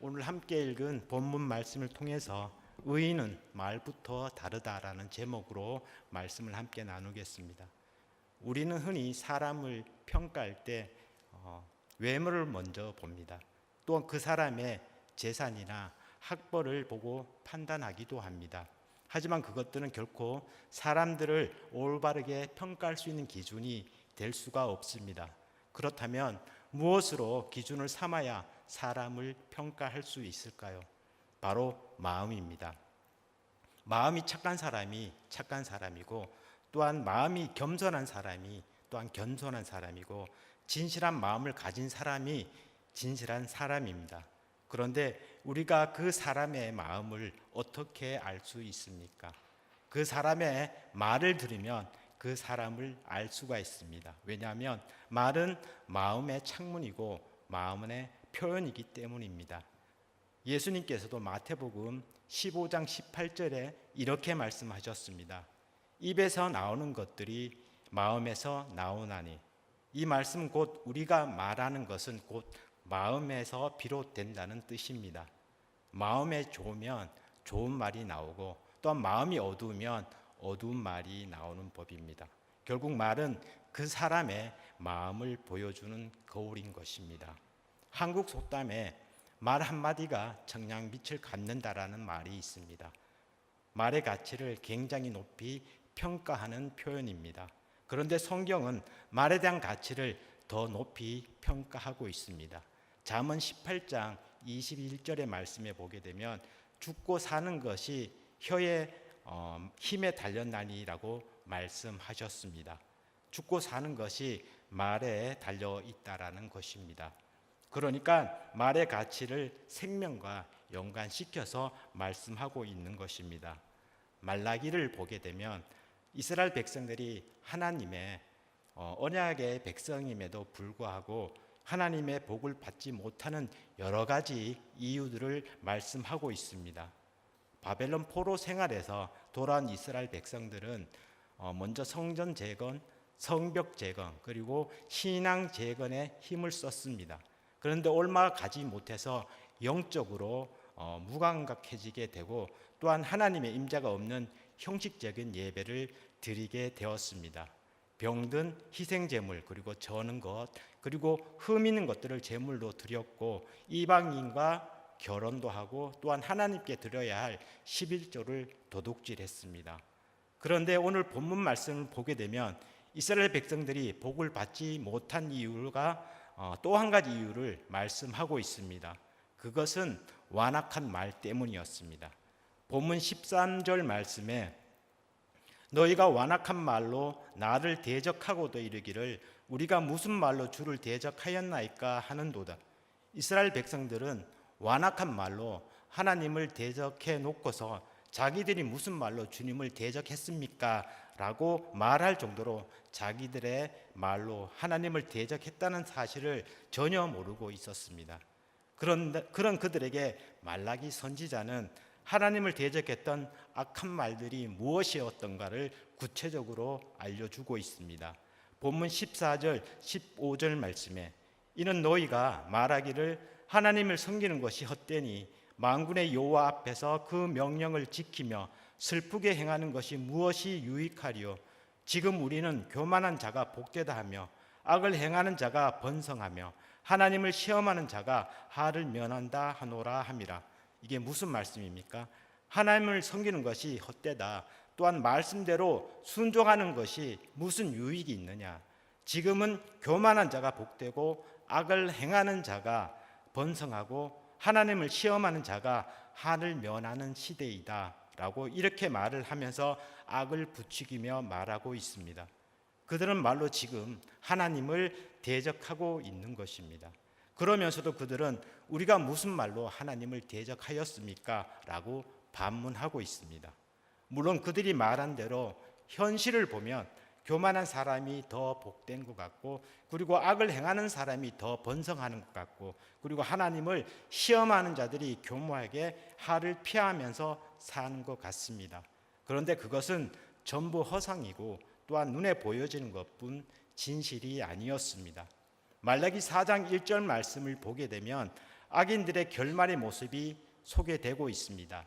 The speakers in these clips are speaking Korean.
오늘 함께 읽은 본문 말씀을 통해서 의인은 말부터 다르다라는 제목으로 말씀을 함께 나누겠습니다. 우리는 흔히 사람을 평가할 때 외모를 먼저 봅니다. 또한 그 사람의 재산이나 학벌을 보고 판단하기도 합니다. 하지만 그것들은 결코 사람들을 올바르게 평가할 수 있는 기준이 될 수가 없습니다. 그렇다면 무엇으로 기준을 삼아야 사람을 평가할 수 있을까요? 바로 마음입니다. 마음이 착한 사람이 착한 사람이고, 또한 마음이 겸손한 사람이 또한 겸손한 사람이고, 진실한 마음을 가진 사람이 진실한 사람입니다. 그런데 우리가 그 사람의 마음을 어떻게 알 수 있습니까? 그 사람의 말을 들으면 그 사람을 알 수가 있습니다. 왜냐하면 말은 마음의 창문이고 마음의 표현이기 때문입니다. 예수님께서도 마태복음 15장 18절에 이렇게 말씀하셨습니다. 입에서 나오는 것들이 마음에서 나오나니. 이 말씀은 곧 우리가 말하는 것은 곧 마음에서 비롯된다는 뜻입니다. 마음에 좋으면 좋은 말이 나오고, 또한 마음이 어두우면 어두운 말이 나오는 법입니다. 결국 말은 그 사람의 마음을 보여주는 거울인 것입니다. 한국 속담에 말 한마디가 청량빛을 갖는다라는 말이 있습니다. 말의 가치를 굉장히 높이 평가하는 표현입니다. 그런데 성경은 말에 대한 가치를 더 높이 평가하고 있습니다. 잠언 18장 21절의 말씀에 보게 되면 죽고 사는 것이 혀의 힘에 달렸나니라고 말씀하셨습니다. 죽고 사는 것이 말에 달려 있다라는 것입니다. 그러니까 말의 가치를 생명과 연관시켜서 말씀하고 있는 것입니다. 말라기를 보게 되면 이스라엘 백성들이 하나님의 언약의 백성임에도 불구하고 하나님의 복을 받지 못하는 여러 가지 이유들을 말씀하고 있습니다. 바벨론 포로 생활에서 돌아온 이스라엘 백성들은 먼저 성전 재건, 성벽 재건, 그리고 신앙 재건에 힘을 썼습니다. 그런데 얼마 가지 못해서 영적으로 무감각해지게 되고, 또한 하나님의 임재가 없는 형식적인 예배를 드리게 되었습니다. 병든 희생제물, 그리고 저는 것, 그리고 흠 있는 것들을 제물로 드렸고, 이방인과 결혼도 하고, 또한 하나님께 드려야 할 11조를 도둑질했습니다. 그런데 오늘 본문 말씀을 보게 되면 이스라엘 백성들이 복을 받지 못한 이유가 또 한 가지 이유를 말씀하고 있습니다. 그것은 완악한 말 때문이었습니다. 본문 13절 말씀에 너희가 완악한 말로 나를 대적하고도 이르기를 우리가 무슨 말로 주를 대적하였나이까 하는도다. 이스라엘 백성들은 완악한 말로 하나님을 대적해 놓고서 자기들이 무슨 말로 주님을 대적했습니까? 라고 말할 정도로 자기들의 말로 하나님을 대적했다는 사실을 전혀 모르고 있었습니다. 그런 그들에게 말라기 선지자는 하나님을 대적했던 악한 말들이 무엇이었던가를 구체적으로 알려주고 있습니다. 본문 14절, 15절 말씀에 이는 너희가 말하기를 하나님을 섬기는 것이 헛되니 만군의 여호와 앞에서 그 명령을 지키며 슬프게 행하는 것이 무엇이 유익하리요? 지금 우리는 교만한 자가 복되다 하며 악을 행하는 자가 번성하며 하나님을 시험하는 자가 하를 면한다 하노라 함이라. 이게 무슨 말씀입니까? 하나님을 섬기는 것이 헛되다. 또한 말씀대로 순종하는 것이 무슨 유익이 있느냐? 지금은 교만한 자가 복되고 악을 행하는 자가 번성하고 하나님을 시험하는 자가 하를 면하는 시대이다 라고 이렇게 말을 하면서 악을 부추기며 말하고 있습니다. 그들은 말로 지금 하나님을 대적하고 있는 것입니다. 그러면서도 그들은 우리가 무슨 말로 하나님을 대적하였습니까? 라고 반문하고 있습니다. 물론 그들이 말한 대로 현실을 보면 교만한 사람이 더 복된 것 같고, 그리고 악을 행하는 사람이 더 번성하는 것 같고, 그리고 하나님을 시험하는 자들이 교묘하게 하를 피하면서 사는 것 같습니다. 그런데 그것은 전부 허상이고 또한 눈에 보여지는 것뿐 진실이 아니었습니다. 말라기 4장 1절 말씀을 보게 되면 악인들의 결말의 모습이 소개되고 있습니다.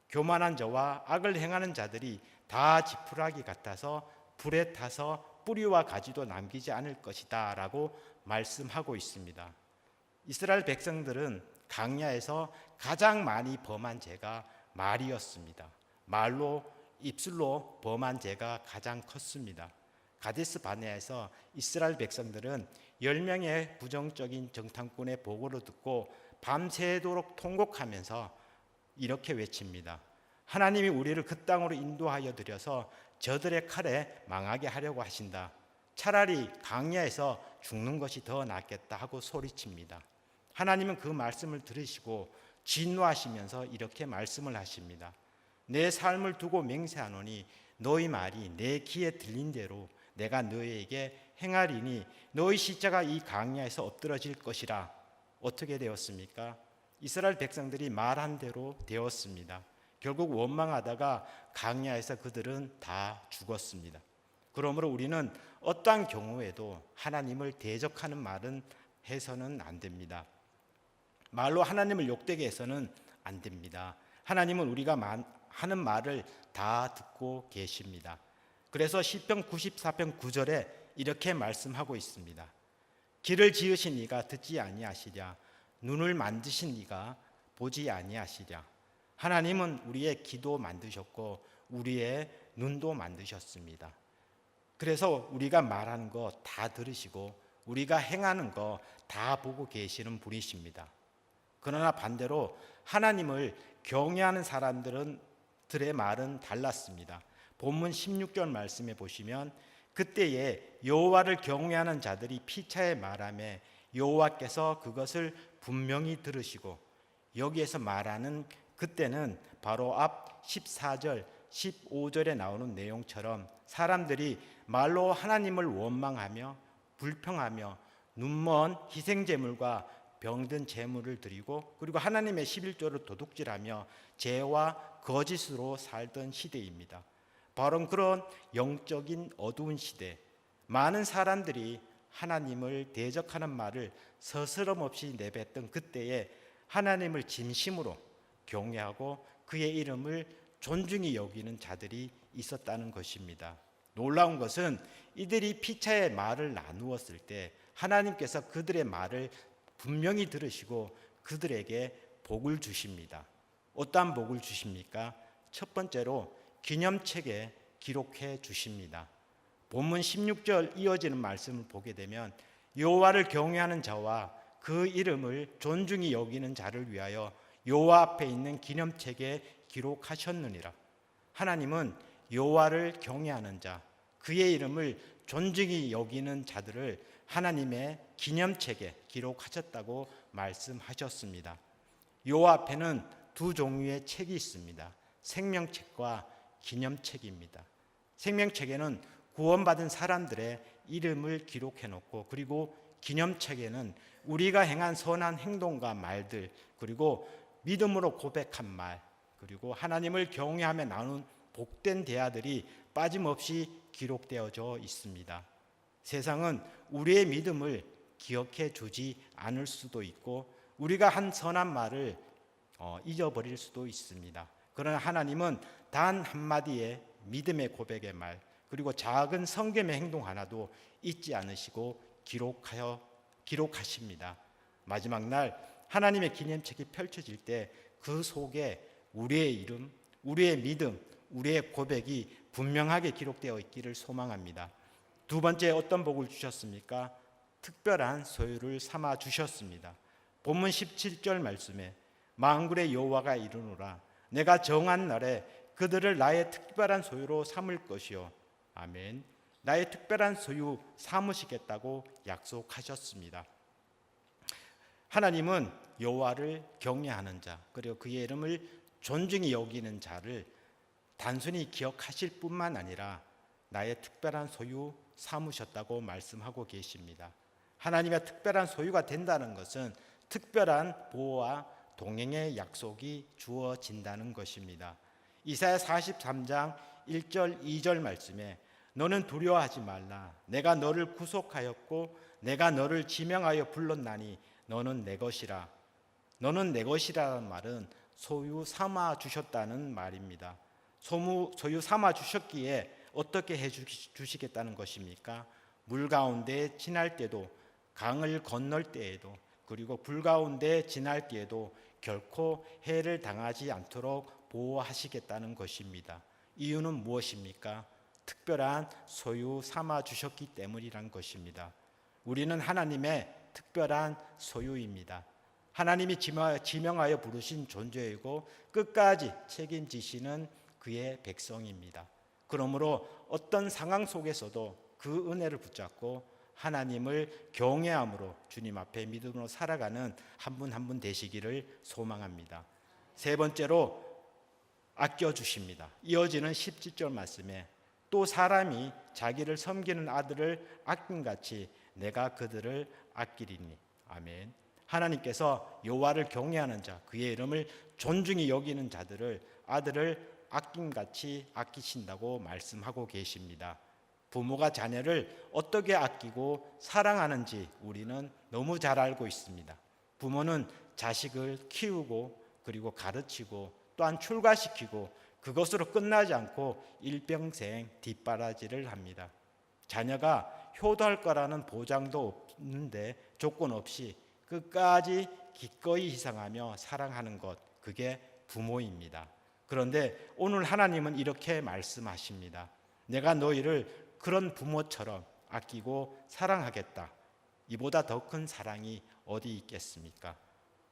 교만한 자와 악을 행하는 자들이 다 지푸라기 같아서 불에 타서 뿌리와 가지도 남기지 않을 것이다 라고 말씀하고 있습니다. 이스라엘 백성들은 광야에서 가장 많이 범한 죄가 말이었습니다. 말로 입술로 범한 죄가 가장 컸습니다. 가데스 바네아에서 이스라엘 백성들은 10명의 부정적인 정탐꾼의 보고를 듣고 밤새도록 통곡하면서 이렇게 외칩니다. 하나님이 우리를 그 땅으로 인도하여 드려서 저들의 칼에 망하게 하려고 하신다. 차라리 광야에서 죽는 것이 더 낫겠다 하고 소리칩니다. 하나님은 그 말씀을 들으시고 진노하시면서 이렇게 말씀을 하십니다. 내 삶을 두고 맹세하노니 너희 말이 내 귀에 들린 대로 내가 너희에게 행하리니 너희 시체가 이 광야에서 엎드러질 것이라. 어떻게 되었습니까? 이스라엘 백성들이 말한 대로 되었습니다. 결국 원망하다가 광야에서 그들은 다 죽었습니다. 그러므로 우리는 어떠한 경우에도 하나님을 대적하는 말은 해서는 안 됩니다. 말로 하나님을 욕되게 해서는 안 됩니다. 하나님은 우리가 하는 말을 다 듣고 계십니다. 그래서 시편 94편 9절에 이렇게 말씀하고 있습니다. 길을 지으신 이가 듣지 아니하시랴. 눈을 만드신 이가 보지 아니하시랴. 하나님은 우리의 귀도 만드셨고 우리의 눈도 만드셨습니다. 그래서 우리가 말하는 거 다 들으시고 우리가 행하는 거 다 보고 계시는 분이십니다. 그러나 반대로 하나님을 경외하는 사람들의 말은 달랐습니다. 본문 16절 말씀에 보시면 그때에 여호와를 경외하는 자들이 피차에 말하며 여호와께서 그것을 분명히 들으시고, 여기에서 말하는 그때는 바로 앞 14절 15절에 나오는 내용처럼 사람들이 말로 하나님을 원망하며 불평하며 눈먼 희생제물과 병든 제물을 드리고 그리고 하나님의 11조를 도둑질하며 죄와 거짓으로 살던 시대입니다. 바로 그런 영적인 어두운 시대, 많은 사람들이 하나님을 대적하는 말을 서스럼 없이 내뱉던 그때에 하나님을 진심으로 경외하고 그의 이름을 존중히 여기는 자들이 있었다는 것입니다. 놀라운 것은 이들이 피차의 말을 나누었을 때 하나님께서 그들의 말을 분명히 들으시고 그들에게 복을 주십니다. 어떠한 복을 주십니까? 첫 번째로 기념책에 기록해 주십니다. 본문 16절 이어지는 말씀을 보게 되면 여호와를 경외하는 자와 그 이름을 존중히 여기는 자를 위하여 여호와 앞에 있는 기념책에 기록하셨느니라. 하나님은 여호와를 경외하는 자, 그의 이름을 존중히 여기는 자들을 하나님의 기념책에 기록하셨다고 말씀하셨습니다. 여호와 앞에는 두 종류의 책이 있습니다. 생명책과 기념책입니다. 생명책에는 구원받은 사람들의 이름을 기록해 놓고, 그리고 기념책에는 우리가 행한 선한 행동과 말들, 그리고 믿음으로 고백한 말, 그리고 하나님을 경외하며 나눈 복된 대화들이 빠짐없이 기록되어져 있습니다. 세상은 우리의 믿음을 기억해 주지 않을 수도 있고 우리가 한 선한 말을 잊어버릴 수도 있습니다. 그러나 하나님은 단 한마디의 믿음의 고백의 말, 그리고 작은 성김의 행동 하나도 잊지 않으시고 기록하십니다. 마지막 날 하나님의 기념책이 펼쳐질 때 그 속에 우리의 이름, 우리의 믿음, 우리의 고백이 분명하게 기록되어 있기를 소망합니다. 두 번째, 어떤 복을 주셨습니까? 특별한 소유를 삼아 주셨습니다. 본문 17절 말씀에 만군의 여호와가 이르노라. 내가 정한 날에 그들을 나의 특별한 소유로 삼을 것이요. 아멘. 나의 특별한 소유 삼으시겠다고 약속하셨습니다. 하나님은 여호와를 경외하는 자, 그리고 그의 이름을 존중히 여기는 자를 단순히 기억하실 뿐만 아니라 나의 특별한 소유 삼으셨다고 말씀하고 계십니다. 하나님의 특별한 소유가 된다는 것은 특별한 보호와 동행의 약속이 주어진다는 것입니다. 이사야 43장 1절 2절 말씀에 너는 두려워하지 말라. 내가 너를 구속하였고 내가 너를 지명하여 불렀나니 너는 내 것이라. 너는 내 것이라는 말은 소유 삼아 주셨다는 말입니다. 소유 삼아 주셨기에 어떻게 해 주시겠다는 것입니까? 물 가운데 지날 때도, 강을 건널 때에도, 그리고 불 가운데 지날 때에도 결코 해를 당하지 않도록 보호하시겠다는 것입니다. 이유는 무엇입니까? 특별한 소유 삼아 주셨기 때문이란 것입니다. 우리는 하나님의 특별한 소유입니다. 하나님이 지명하여 부르신 존재이고 끝까지 책임지시는 그의 백성입니다. 그러므로 어떤 상황 속에서도 그 은혜를 붙잡고 하나님을 경외함으로 주님 앞에 믿음으로 살아가는 한 분 한 분 되시기를 소망합니다. 세 번째로 아껴주십니다. 이어지는 17절 말씀에 또 사람이 자기를 섬기는 아들을 아낌같이 내가 그들을 아끼리니. 아멘. 하나님께서 여호와를 경외하는 자, 그의 이름을 존중히 여기는 자들을 아들을 아낌같이 아끼신다고 말씀하고 계십니다. 부모가 자녀를 어떻게 아끼고 사랑하는지 우리는 너무 잘 알고 있습니다. 부모는 자식을 키우고 그리고 가르치고 또한 출가시키고 그것으로 끝나지 않고 일평생 뒷바라지를 합니다. 자녀가 효도할 거라는 보장도 없는데 조건 없이 끝까지 기꺼이 희생하며 사랑하는 것, 그게 부모입니다. 그런데 오늘 하나님은 이렇게 말씀하십니다. 내가 너희를 그런 부모처럼 아끼고 사랑하겠다. 이보다 더 큰 사랑이 어디 있겠습니까?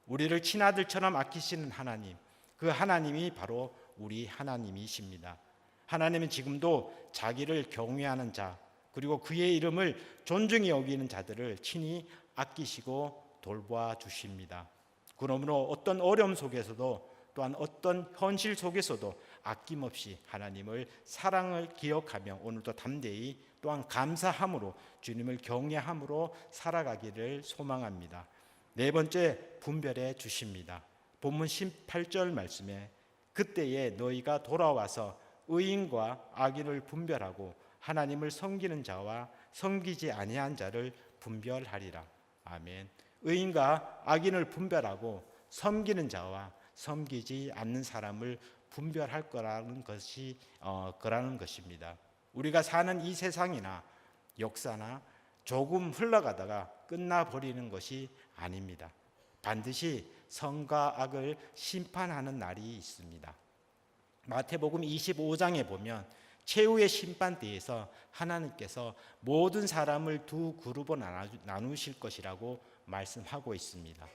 우리를 친아들처럼 아끼시는 하나님, 그 하나님이 바로 우리 하나님이십니다. 하나님은 지금도 자기를 경외하는 자, 그리고 그의 이름을 존중히 여기는 자들을 친히 아끼시고 돌보아 주십니다. 그러므로 어떤 어려움 속에서도 또한 어떤 현실 속에서도 아낌없이 하나님을 사랑을 기억하며 오늘도 담대히 또한 감사함으로 주님을 경외함으로 살아가기를 소망합니다. 네 번째, 분별해 주십니다. 본문 18절 말씀에 그때에 너희가 돌아와서 의인과 악인을 분별하고 하나님을 섬기는 자와 섬기지 아니한 자를 분별하리라. 아멘. 의인과 악인을 분별하고 섬기는 자와 섬기지 않는 사람을 분별할 거라는 것입니다. 우리가 사는 이 세상이나 역사나 조금 흘러가다가 끝나버리는 것이 아닙니다. 반드시 선과 악을 심판하는 날이 있습니다. 마태복음 25장에 보면 최후의 심판대에서 하나님께서 모든 사람을 두 그룹으로 나누실 것이라고 말씀하고 있습니다.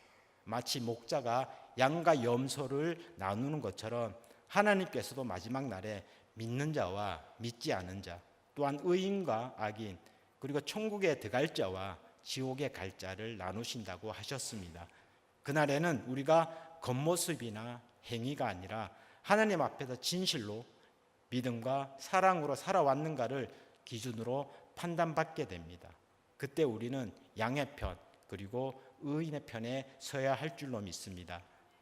마치 목자가 양과 염소를 나누는 것처럼 하나님께서도 마지막 날에 믿는 자와 믿지 않는 자, 또한 의인과 악인, 그리고 천국에 들어갈 자와 지옥에 갈 자를 나누신다고 하셨습니다. 그날에는 우리가 겉모습이나 행위가 아니라 하나님 앞에서 진실로 믿음과 사랑으로 살아왔는가를 기준으로 판단받게 됩니다. 그때 우리는 양의 편 그리고 의인의 편에 서야 할 줄로 믿습니다.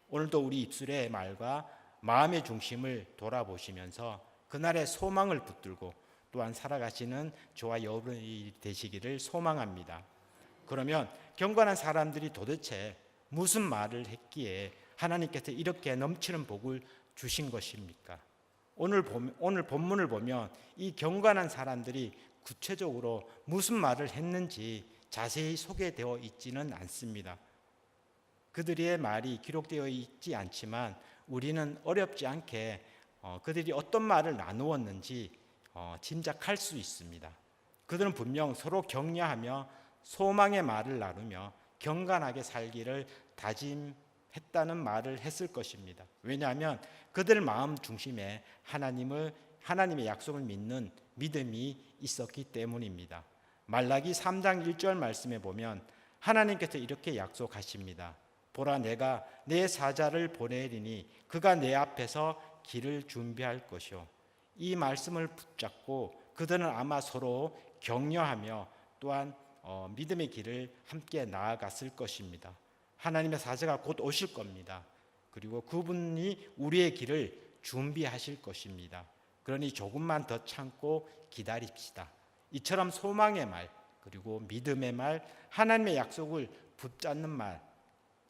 오늘도 우리 입술의 말과 마음의 중심을 돌아보시면서 그날의 소망을 붙들고 또한 살아가시는 저와 여러분이 되시기를 소망합니다. 그러면 경건한 사람들이 도대체 무슨 말을 했기에 하나님께서 이렇게 넘치는 복을 주신 것입니까? 오늘 본문을 보면 이 경건한 사람들이 구체적으로 무슨 말을 했는지 자세히 소개되어 있지는 않습니다. 그들의 말이 기록되어 있지 않지만 우리는 어렵지 않게 그들이 어떤 말을 나누었는지 짐작할 수 있습니다. 그들은 분명 서로 격려하며 소망의 말을 나누며 경건하게 살기를 다짐했다는 말을 했을 것입니다. 왜냐하면 그들 마음 중심에 하나님의 약속을 믿는 믿음이 있었기 때문입니다. 말라기 3장 1절 말씀에 보면 하나님께서 이렇게 약속하십니다. 보라, 내가 내 사자를 보내리니 그가 내 앞에서 길을 준비할 것이요. 이 말씀을 붙잡고 그들은 아마 서로 격려하며 또한 믿음의 길을 함께 나아갔을 것입니다. 하나님의 사자가 곧 오실 겁니다. 그리고 그분이 우리의 길을 준비하실 것입니다. 그러니 조금만 더 참고 기다립시다. 이처럼 소망의 말, 그리고 믿음의 말, 하나님의 약속을 붙잡는 말,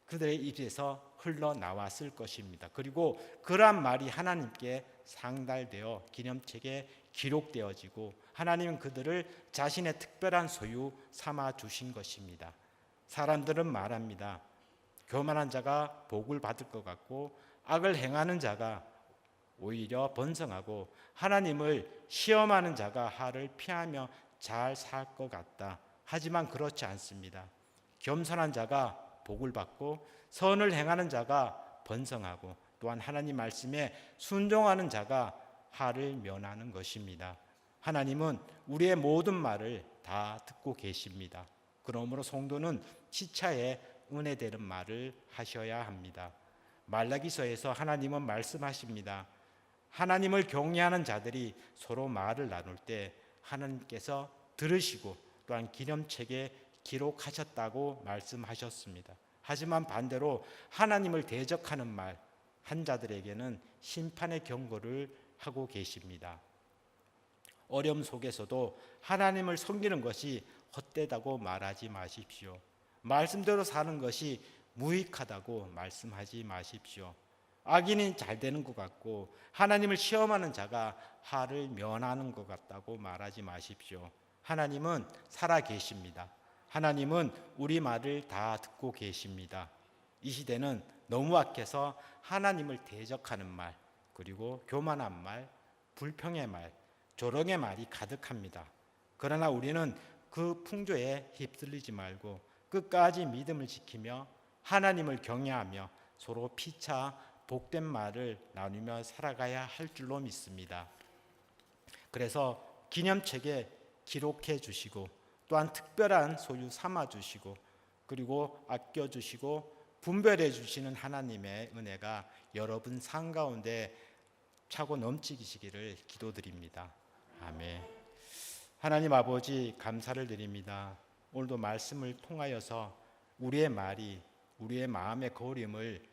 그들의 입에서 흘러나왔을 것입니다. 그리고 그러한 말이 하나님께 상달되어 기념책에 기록되어지고 하나님은 그들을 자신의 특별한 소유 삼아 주신 것입니다. 사람들은 말합니다. 교만한 자가 복을 받을 것 같고 악을 행하는 자가 오히려 번성하고 하나님을 시험하는 자가 하를 피하며 잘 살 것 같다. 하지만 그렇지 않습니다. 겸손한 자가 복을 받고 선을 행하는 자가 번성하고 또한 하나님 말씀에 순종하는 자가 하를 면하는 것입니다. 하나님은 우리의 모든 말을 다 듣고 계십니다. 그러므로 성도는 시차에 은혜되는 말을 하셔야 합니다. 말라기서에서 하나님은 말씀하십니다. 하나님을 경외하는 자들이 서로 말을 나눌 때 하나님께서 들으시고 또한 기념책에 기록하셨다고 말씀하셨습니다. 하지만 반대로 하나님을 대적하는 말 한 자들에게는 심판의 경고를 하고 계십니다. 어려움 속에서도 하나님을 섬기는 것이 헛되다고 말하지 마십시오. 말씀대로 사는 것이 무익하다고 말씀하지 마십시오. 악인이 잘 되는 것 같고 하나님을 시험하는 자가 하를 면하는 것 같다고 말하지 마십시오. 하나님은 살아 계십니다. 하나님은 우리 말을 다 듣고 계십니다. 이 시대는 너무 악해서 하나님을 대적하는 말, 그리고 교만한 말, 불평의 말, 조롱의 말이 가득합니다. 그러나 우리는 그 풍조에 휩쓸리지 말고 끝까지 믿음을 지키며 하나님을 경외하며 서로 피차 복된 말을 나누며 살아가야 할 줄로 믿습니다. 그래서 기념책에 기록해 주시고 또한 특별한 소유 삼아 주시고 그리고 아껴 주시고 분별해 주시는 하나님의 은혜가 여러분 삶 가운데 차고 넘치시기를 기도드립니다. 아멘. 하나님 아버지 감사를 드립니다. 오늘도 말씀을 통하여서 우리의 말이 우리의 마음의 거림을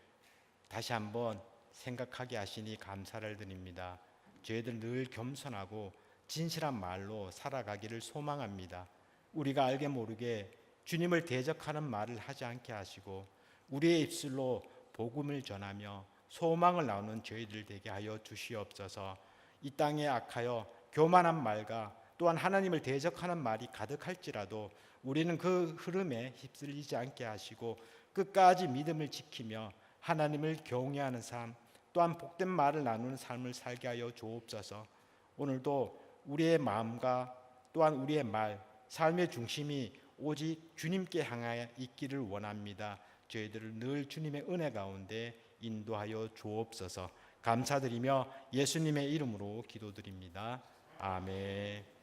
다시 한번 생각하게 하시니 감사를 드립니다. 저희들 늘 겸손하고 진실한 말로 살아가기를 소망합니다. 우리가 알게 모르게 주님을 대적하는 말을 하지 않게 하시고 우리의 입술로 복음을 전하며 소망을 나누는 저희들 되게 하여 주시옵소서. 이 땅에 악하여 교만한 말과 또한 하나님을 대적하는 말이 가득할지라도 우리는 그 흐름에 휩쓸리지 않게 하시고 끝까지 믿음을 지키며 하나님을 경외하는 삶 또한 복된 말을 나누는 삶을 살게 하여 주옵소서. 오늘도 우리의 마음과 또한 우리의 말 삶의 중심이 오직 주님께 향하여 있기를 원합니다. 저희들을 늘 주님의 은혜 가운데 인도하여 주옵소서. 감사드리며 예수님의 이름으로 기도드립니다. 아멘.